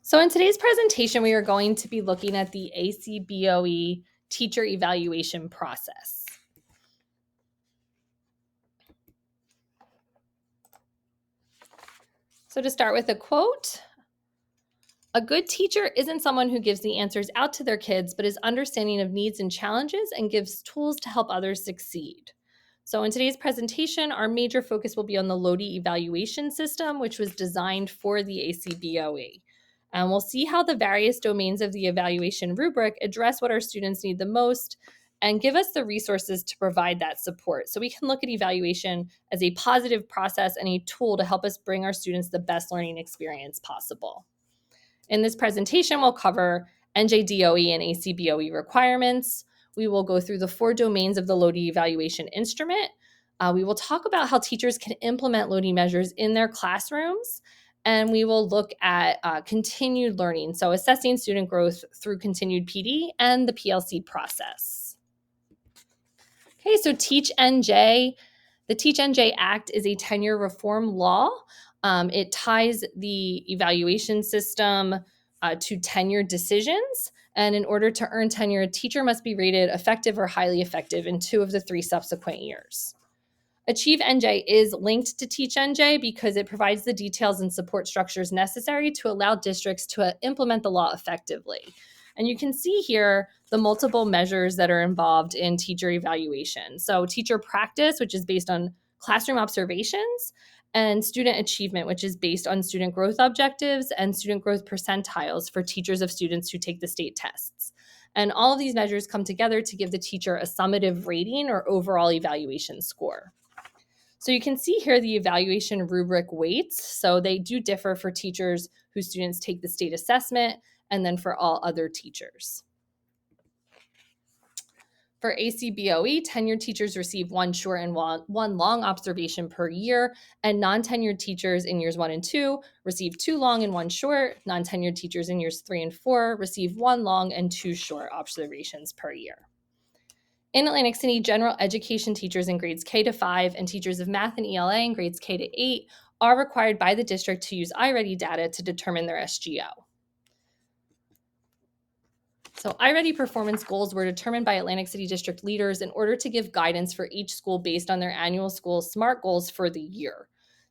So in today's presentation, we are going to be looking at the ACBOE teacher evaluation process. So to start with a quote, "A good teacher isn't someone who gives the answers out to their kids, but is understanding of needs and challenges and gives tools to help others succeed." So in today's presentation, our major focus will be on the LOTI evaluation system, which was designed for the ACBOE. And we'll see how the various domains of the evaluation rubric address what our students need the most and give us the resources to provide that support. So we can look at evaluation as a positive process and a tool to help us bring our students the best learning experience possible. In this presentation, we'll cover NJDOE and ACBOE requirements. We will go through the 4 domains of the LOTI evaluation instrument. We will talk about how teachers can implement LOTI measures in their classrooms. And we will look at continued learning, so assessing student growth through continued PD and the PLC process. Okay, so Teach NJ. The Teach NJ Act is a tenure reform law. It ties the evaluation system to tenure decisions. And in order to earn tenure, a teacher must be rated effective or highly effective in 2 of the 3 subsequent years. Achieve NJ is linked to Teach NJ because it provides the details and support structures necessary to allow districts to implement the law effectively. And you can see here the multiple measures that are involved in teacher evaluation. So teacher practice, which is based on classroom observations, and student achievement, which is based on student growth objectives and student growth percentiles for teachers of students who take the state tests. And all of these measures come together to give the teacher a summative rating or overall evaluation score. So you can see here the evaluation rubric weights. So they do differ for teachers whose students take the state assessment and then for all other teachers. For ACBOE, tenured teachers receive 1 short and 1 long observation per year, and non-tenured teachers in years 1 and 2 receive 2 long and 1 short. Non-tenured teachers in years 3 and 4 receive 1 long and 2 short observations per year. In Atlantic City, general education teachers in grades K to 5 and teachers of math and ELA in grades K to 8 are required by the district to use iReady data to determine their SGO. So iReady performance goals were determined by Atlantic City district leaders in order to give guidance for each school based on their annual school SMART goals for the year.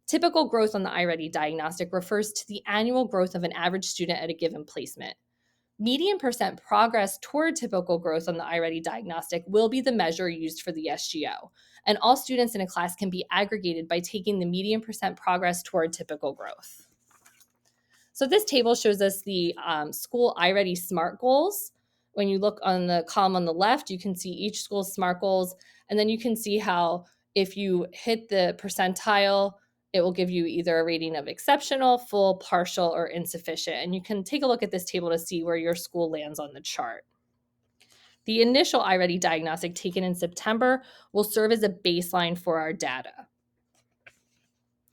Typical growth on the iReady diagnostic refers to the annual growth of an average student at a given placement. Median percent progress toward typical growth on the iReady diagnostic will be the measure used for the SGO, and all students in a class can be aggregated by taking the median percent progress toward typical growth. So this table shows us the school iReady SMART goals. When you look on the column on the left, you can see each school's SMART goals, and then you can see how if you hit the percentile, it will give you either a rating of exceptional, full, partial, or insufficient. And you can take a look at this table to see where your school lands on the chart. The initial iReady diagnostic taken in September will serve as a baseline for our data.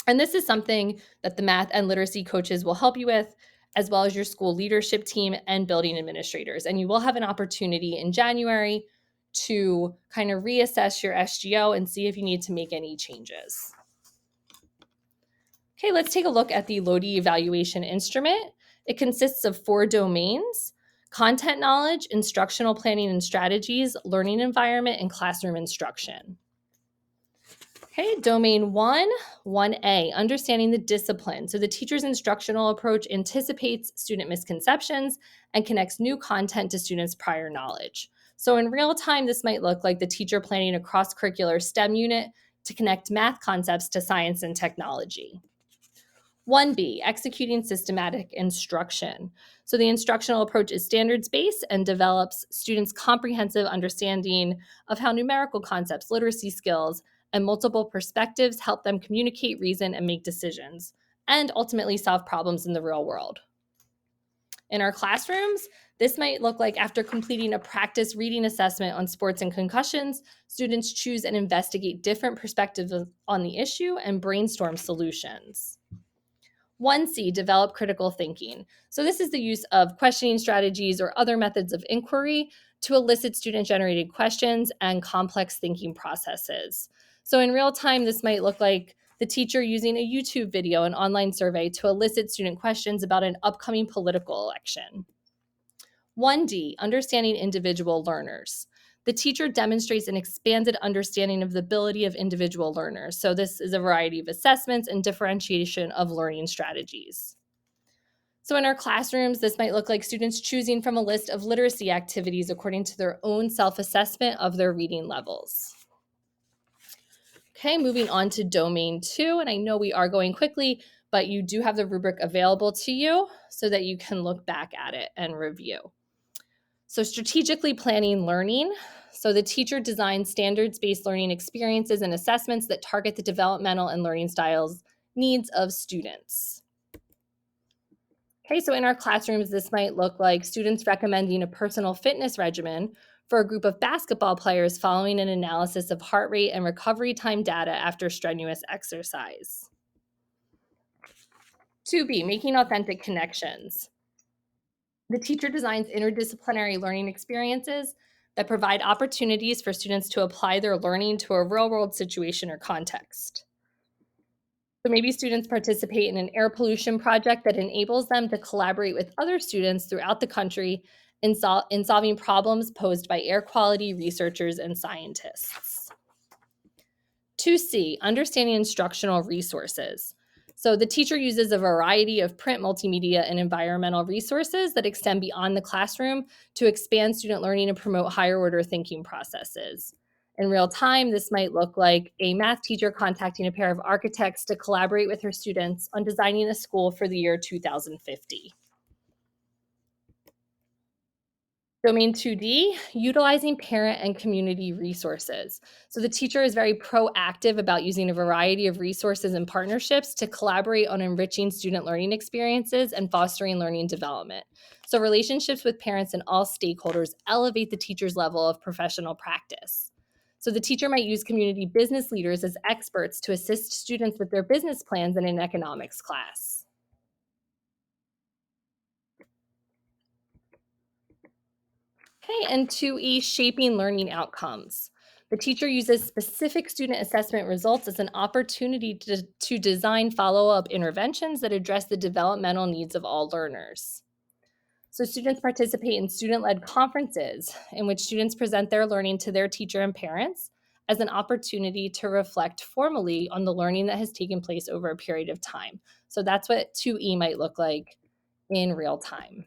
And this is something that the math and literacy coaches will help you with, as well as your school leadership team and building administrators. And you will have an opportunity in January to kind of reassess your SGO and see if you need to make any changes. Okay, let's take a look at the LOTI evaluation instrument. It consists of 4 domains: content knowledge, instructional planning and strategies, learning environment, and classroom instruction. Okay, domain 1, 1A, understanding the discipline. So the teacher's instructional approach anticipates student misconceptions and connects new content to students' prior knowledge. So in real time, this might look like the teacher planning a cross-curricular STEM unit to connect math concepts to science and technology. 1B, executing systematic instruction. So the instructional approach is standards-based and develops students' comprehensive understanding of how numerical concepts, literacy skills, and multiple perspectives help them communicate, reason, and make decisions, and ultimately solve problems in the real world. In our classrooms, this might look like after completing a practice reading assessment on sports and concussions, students choose and investigate different perspectives on the issue and brainstorm solutions. 1C, develop critical thinking. So this is the use of questioning strategies or other methods of inquiry to elicit student-generated questions and complex thinking processes. So in real time, this might look like The teacher using a YouTube video, an online survey to elicit student questions about an upcoming political election. 1D, understanding individual learners. The teacher demonstrates an expanded understanding of the ability of individual learners. So this is a variety of assessments and differentiation of learning strategies. So in our classrooms, this might look like students choosing from a list of literacy activities according to their own self-assessment of their reading levels. Okay, moving on to domain 2, and I know we are going quickly, but you do have the rubric available to you so that you can look back at it and review. So strategically planning learning. So the teacher designs standards-based learning experiences and assessments that target the developmental and learning styles needs of students. Okay, so in our classrooms, this might look like students recommending a personal fitness regimen for a group of basketball players following an analysis of heart rate and recovery time data after strenuous exercise. 2B, making authentic connections. The teacher designs interdisciplinary learning experiences that provide opportunities for students to apply their learning to a real-world situation or context. So maybe students participate in an air pollution project that enables them to collaborate with other students throughout the country in solving problems posed by air quality researchers and scientists. 2C, understanding instructional resources. So the teacher uses a variety of print, multimedia, and environmental resources that extend beyond the classroom to expand student learning and promote higher order thinking processes. In real time, this might look like a math teacher contacting a pair of architects to collaborate with her students on designing a school for the year 2050. Domain 2D, utilizing parent and community resources. So the teacher is very proactive about using a variety of resources and partnerships to collaborate on enriching student learning experiences and fostering learning development. So relationships with parents and all stakeholders elevate the teacher's level of professional practice. So the teacher might use community business leaders as experts to assist students with their business plans in an economics class. Okay, and 2E, shaping learning outcomes. The teacher uses specific student assessment results as an opportunity to design follow-up interventions that address the developmental needs of all learners. So students participate in student-led conferences in which students present their learning to their teacher and parents as an opportunity to reflect formally on the learning that has taken place over a period of time. So that's what 2E might look like in real time.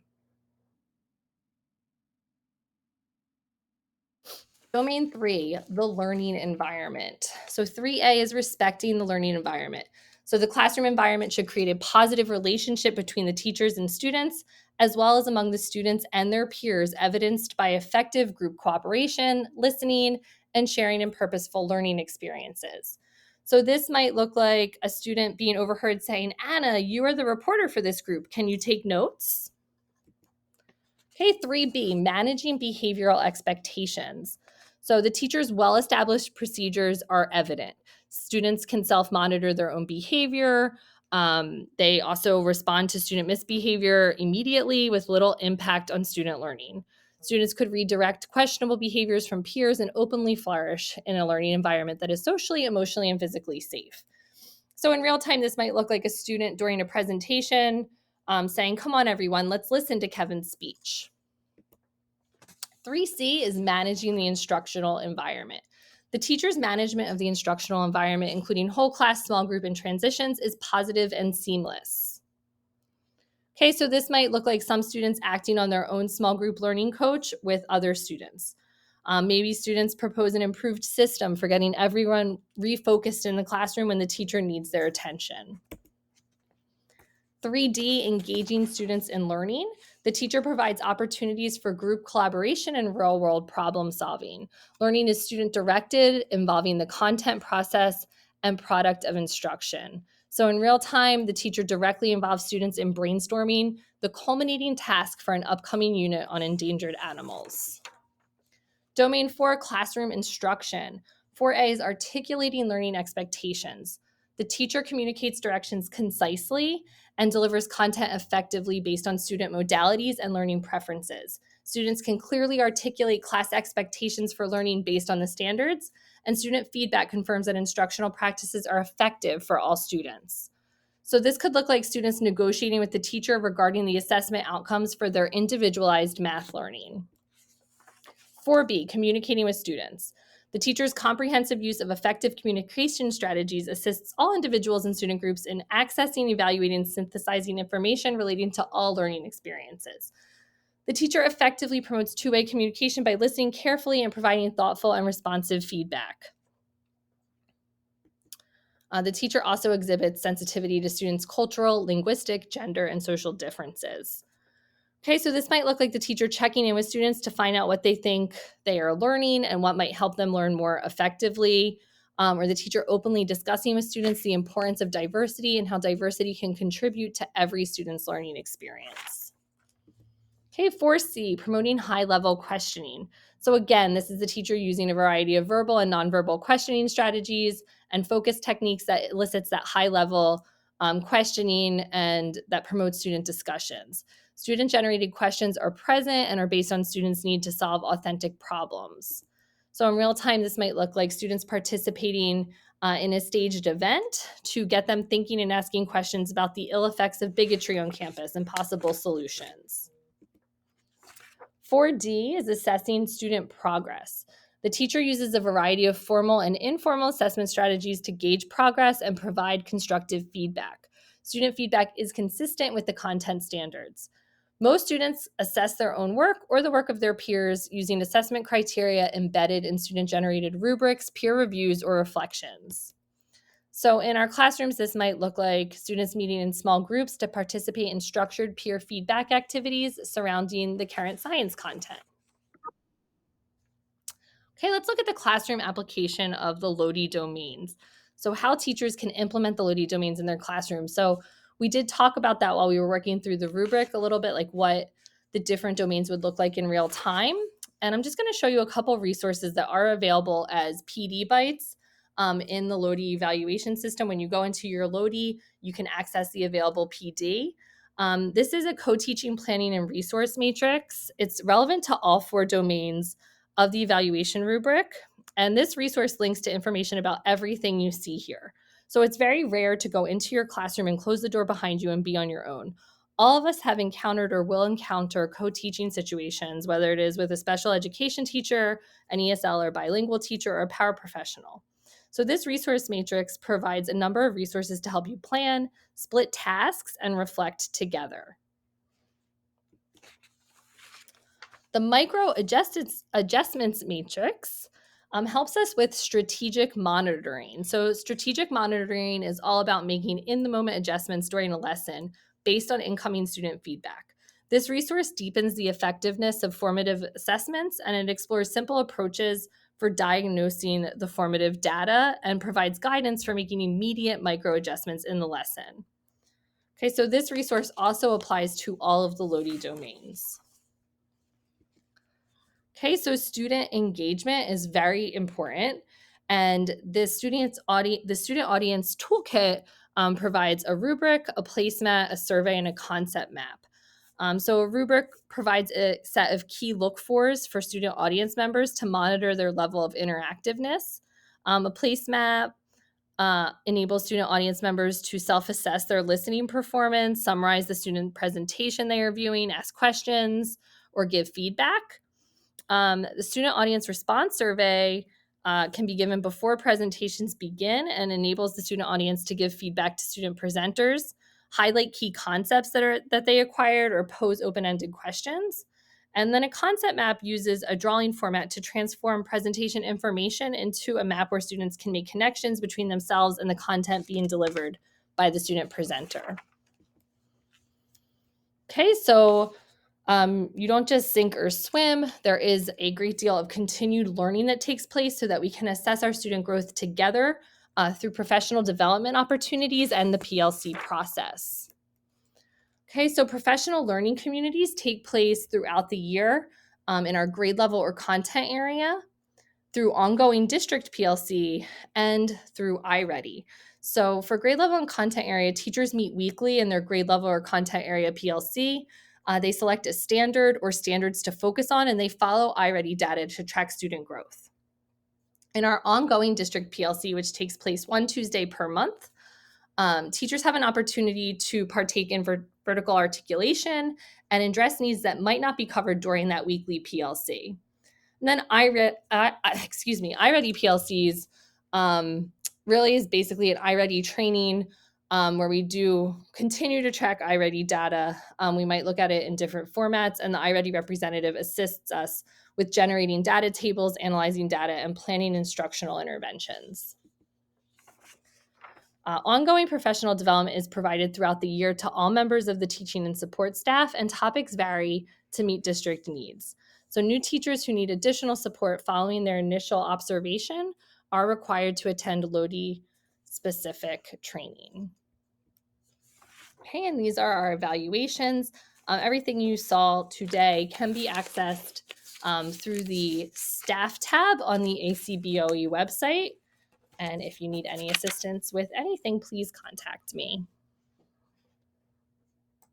Domain 3, the learning environment. So 3A is respecting the learning environment. So the classroom environment should create a positive relationship between the teachers and students, as well as among the students and their peers, evidenced by effective group cooperation, listening, and sharing in purposeful learning experiences. So this might look like a student being overheard saying, "Anna, you are the reporter for this group. Can you take notes?" Okay, 3B, managing behavioral expectations. So the teacher's well-established procedures are evident. Students can self-monitor their own behavior. They also respond to student misbehavior immediately with little impact on student learning. Students could redirect questionable behaviors from peers and openly flourish in a learning environment that is socially, emotionally, and physically safe. So in real time, this might look like a student during a presentation saying, "Come on, everyone, let's listen to Kevin's speech." 3C is managing the instructional environment. The teacher's management of the instructional environment, including whole class, small group, and transitions, is positive and seamless. Okay, so this might look like some students acting on their own small group learning coach with other students. Maybe students propose an improved system for getting everyone refocused in the classroom when the teacher needs their attention. 3D, engaging students in learning. The teacher provides opportunities for group collaboration and real-world problem solving. Learning is student-directed, involving the content, process, and product of instruction. So in real time, the teacher directly involves students in brainstorming the culminating task for an upcoming unit on endangered animals. Domain 4, classroom instruction. 4A is articulating learning expectations. The teacher communicates directions concisely and delivers content effectively based on student modalities and learning preferences. Students can clearly articulate class expectations for learning based on the standards, and student feedback confirms that instructional practices are effective for all students. So this could look like students negotiating with the teacher regarding the assessment outcomes for their individualized math learning. 4B, communicating with students. The teacher's comprehensive use of effective communication strategies assists all individuals and student groups in accessing, evaluating, and synthesizing information relating to all learning experiences. The teacher effectively promotes two-way communication by listening carefully and providing thoughtful and responsive feedback. The teacher also exhibits sensitivity to students' cultural, linguistic, gender, and social differences. Okay, so this might look like the teacher checking in with students to find out what they think they are learning and what might help them learn more effectively, or the teacher openly discussing with students the importance of diversity and how diversity can contribute to every student's learning experience. Okay, 4C, promoting high-level questioning. So again, this is the teacher using a variety of verbal and nonverbal questioning strategies and focus techniques that elicits that high-level questioning and that promotes student discussions. Student-generated questions are present and are based on students' need to solve authentic problems. So in real time, this might look like students participating in a staged event to get them thinking and asking questions about the ill effects of bigotry on campus and possible solutions. 4D is assessing student progress. The teacher uses a variety of formal and informal assessment strategies to gauge progress and provide constructive feedback. Student feedback is consistent with the content standards. Most students assess their own work or the work of their peers using assessment criteria embedded in student-generated rubrics, peer reviews, or reflections. So in our classrooms, this might look like students meeting in small groups to participate in structured peer feedback activities surrounding the current science content. Okay, let's look at the classroom application of the LOTI domains. So how teachers can implement the LOTI domains in their classroom. So we did talk about that while we were working through the rubric a little bit, like what the different domains would look like in real time. And I'm just going to show you a couple resources that are available as PD bites in the LOTI evaluation system. When you go into your LOTI, you can access the available PD. This is a co-teaching planning and resource matrix. It's relevant to all 4 domains of the evaluation rubric. And this resource links to information about everything you see here. So it's very rare to go into your classroom and close the door behind you and be on your own. All of us have encountered or will encounter co-teaching situations, whether it is with a special education teacher, an ESL or bilingual teacher, or a paraprofessional. So this resource matrix provides a number of resources to help you plan, split tasks, and reflect together. The micro adjustments matrix helps us with strategic monitoring. So strategic monitoring is all about making in-the-moment adjustments during a lesson based on incoming student feedback. This resource deepens the effectiveness of formative assessments, and it explores simple approaches for diagnosing the formative data and provides guidance for making immediate micro adjustments in the lesson. Okay, so this resource also applies to all of the LOTI domains. Okay, so student engagement is very important, and the student audience toolkit provides a rubric, a placemat, a survey, and a concept map. So a rubric provides a set of key look-fors for student audience members to monitor their level of interactiveness. A placemat enables student audience members to self-assess their listening performance, summarize the student presentation they are viewing, ask questions, or give feedback. The student audience response survey can be given before presentations begin and enables the student audience to give feedback to student presenters, highlight key concepts that they acquired, or pose open-ended questions. And then a concept map uses a drawing format to transform presentation information into a map where students can make connections between themselves and the content being delivered by the student presenter. Okay, so you don't just sink or swim. There is a great deal of continued learning that takes place so that we can assess our student growth together through professional development opportunities and the PLC process. Okay, so professional learning communities take place throughout the year in our grade level or content area, through ongoing district PLC, and through iReady. So for grade level and content area, teachers meet weekly in their grade level or content area PLC. They select a standard or standards to focus on, and they follow iReady data to track student growth. In our ongoing district PLC, which takes place one Tuesday per month, teachers have an opportunity to partake in vertical articulation and address needs that might not be covered during that weekly PLC. And then iReady PLCs really is basically an iReady training where we do continue to track iReady data. We might look at it in different formats, and the iReady representative assists us with generating data tables, analyzing data, and planning instructional interventions. Ongoing professional development is provided throughout the year to all members of the teaching and support staff, and topics vary to meet district needs. So new teachers who need additional support following their initial observation are required to attend LOTI-specific training. Okay, and these are our evaluations. Everything you saw today can be accessed through the staff tab on the ACBOE website. And if you need any assistance with anything, please contact me.